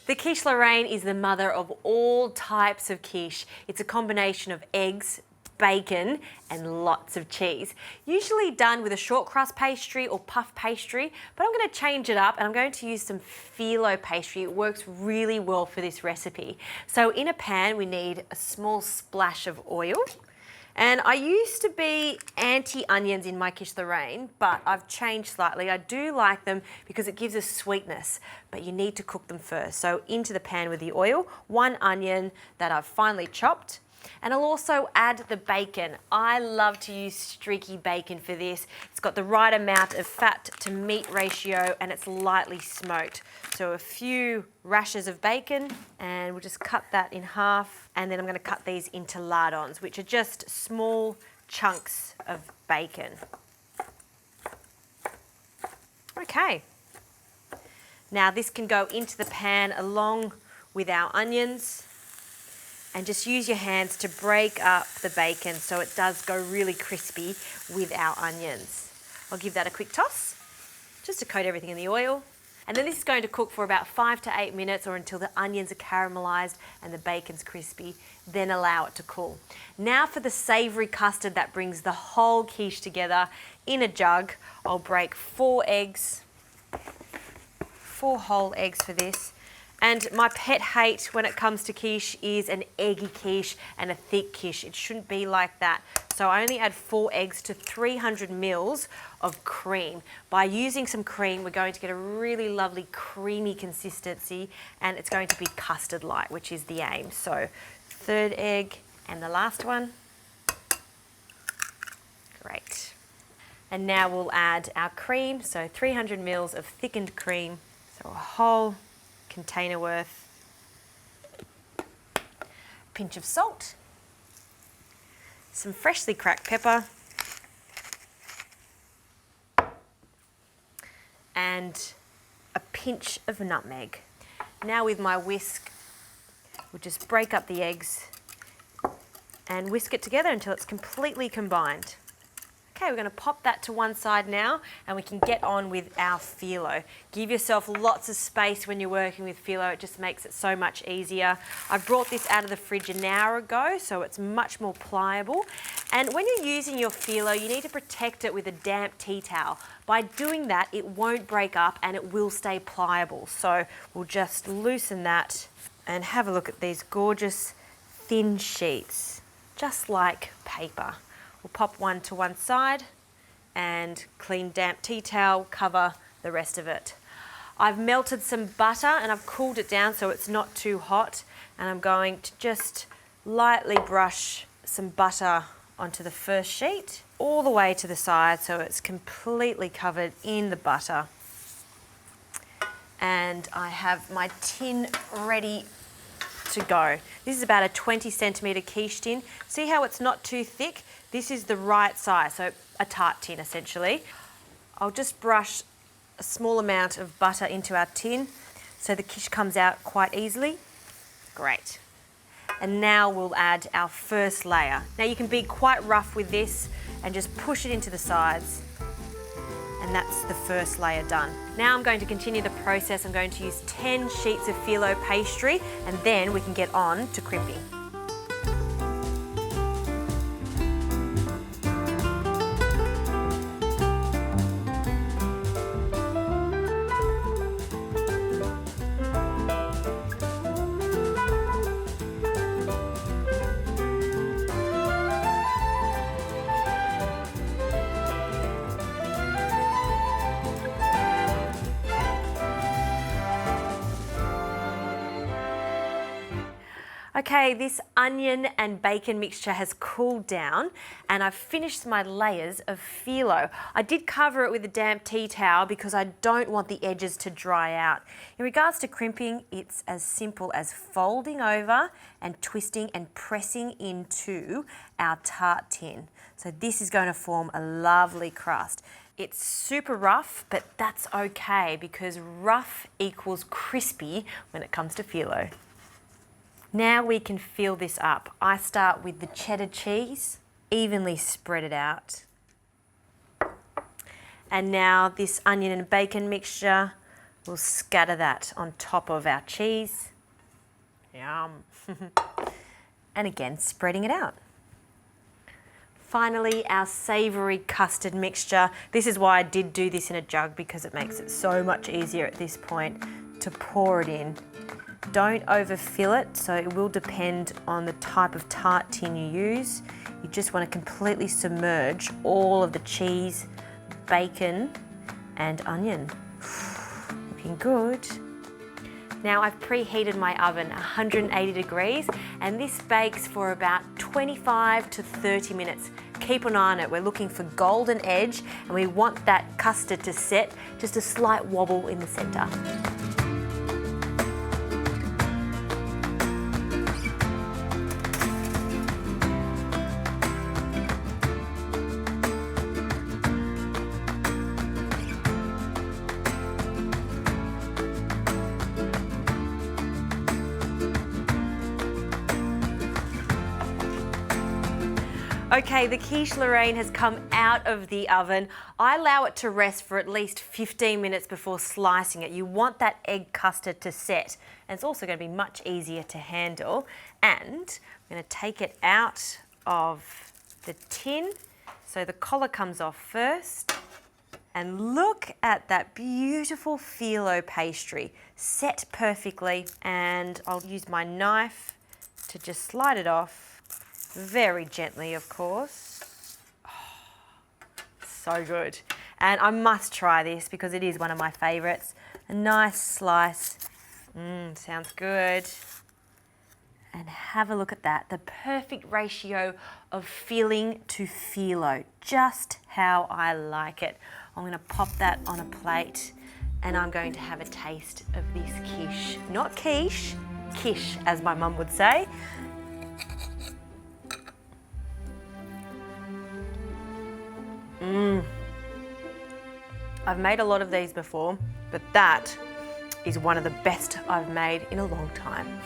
The Quiche Lorraine is the mother of all types of quiche. It's a combination of eggs, bacon and lots of cheese. Usually done with a short crust pastry or puff pastry, but I'm going to change it up and I'm going to use some phyllo pastry. It works really well for this recipe. So in a pan we need a small splash of oil. And I used to be anti-onions in my Quiche Lorraine, but I've changed slightly. I do like them because it gives a sweetness, but you need to cook them first. So into the pan with the oil, 1 onion that I've finely chopped, and I'll also add the bacon. I love to use streaky bacon for this. It's got the right amount of fat to meat ratio and it's lightly smoked. So a few rashers of bacon and we'll just cut that in half, and then I'm going to cut these into lardons, which are just small chunks of bacon. Okay. Now this can go into the pan along with our onions. And just use your hands to break up the bacon so it does go really crispy with our onions. I'll give that a quick toss, just to coat everything in the oil. And then this is going to cook for about 5 to 8 minutes or until the onions are caramelized and the bacon's crispy, then allow it to cool. Now for the savory custard that brings the whole quiche together in a jug, I'll break 4 eggs, 4 whole eggs for this. And my pet hate when it comes to quiche is an eggy quiche and a thick quiche. It shouldn't be like that. So I only add 4 eggs to 300 mils of cream. By using some cream, we're going to get a really lovely creamy consistency and it's going to be custard-like, which is the aim. So 3rd egg and the last one. Great. And now we'll add our cream. So 300 mils of thickened cream. So a whole container worth, pinch of salt, some freshly cracked pepper, and a pinch of nutmeg. Now with my whisk, we'll just break up the eggs and whisk it together until it's completely combined. Okay, we're going to pop that to one side now and we can get on with our phyllo. Give yourself lots of space when you're working with phyllo, it just makes it so much easier. I brought this out of the fridge an hour ago, so it's much more pliable. And when you're using your phyllo, you need to protect it with a damp tea towel. By doing that, it won't break up and it will stay pliable. So we'll just loosen that and have a look at these gorgeous thin sheets, just like paper. We'll pop one to one side and clean damp tea towel, cover the rest of it. I've melted some butter and I've cooled it down so it's not too hot, and I'm going to just lightly brush some butter onto the first sheet all the way to the side so it's completely covered in the butter. And I have my tin ready to go. This is about a 20 centimetre quiche tin. See how it's not too thick? This is the right size, so a tart tin essentially. I'll just brush a small amount of butter into our tin so the quiche comes out quite easily. Great. And now we'll add our first layer. Now you can be quite rough with this and just push it into the sides. And that's the first layer done. Now I'm going to continue the process. I'm going to use 10 sheets of phyllo pastry and then we can get on to crimping. Okay, this onion and bacon mixture has cooled down and I've finished my layers of phyllo. I did cover it with a damp tea towel because I don't want the edges to dry out. In regards to crimping, it's as simple as folding over and twisting and pressing into our tart tin. So this is going to form a lovely crust. It's super rough, but that's okay because rough equals crispy when it comes to phyllo. Now we can fill this up. I start with the cheddar cheese, evenly spread it out. And now this onion and bacon mixture, We'll scatter that on top of our cheese. Yum. And again, spreading it out. Finally, our savoury custard mixture. This is why I did do this in a jug, because it makes it so much easier at this point to pour it in. Don't overfill it, so it will depend on the type of tart tin you use. You just want to completely submerge all of the cheese, bacon and onion. Looking good. Now I've preheated my oven 180 degrees, and this bakes for about 25 to 30 minutes. Keep an eye on it. We're looking for golden edge, and we want that custard to set, just a slight wobble in the center. Okay, the Quiche Lorraine has come out of the oven. I allow it to rest for at least 15 minutes before slicing it. You want that egg custard to set, and it's also going to be much easier to handle. And I'm going to take it out of the tin, so the collar comes off first. And look at that beautiful phyllo pastry, set perfectly. And I'll use my knife to just slide it off. Very gently, of course. Oh, so good. And I must try this because it is one of my favourites. A nice slice. Sounds good. And have a look at that. The perfect ratio of filling to phyllo. Just how I like it. I'm going to pop that on a plate, and I'm going to have a taste of this quiche. Not quiche, quiche, as my mum would say. I've made a lot of these before, but that is one of the best I've made in a long time.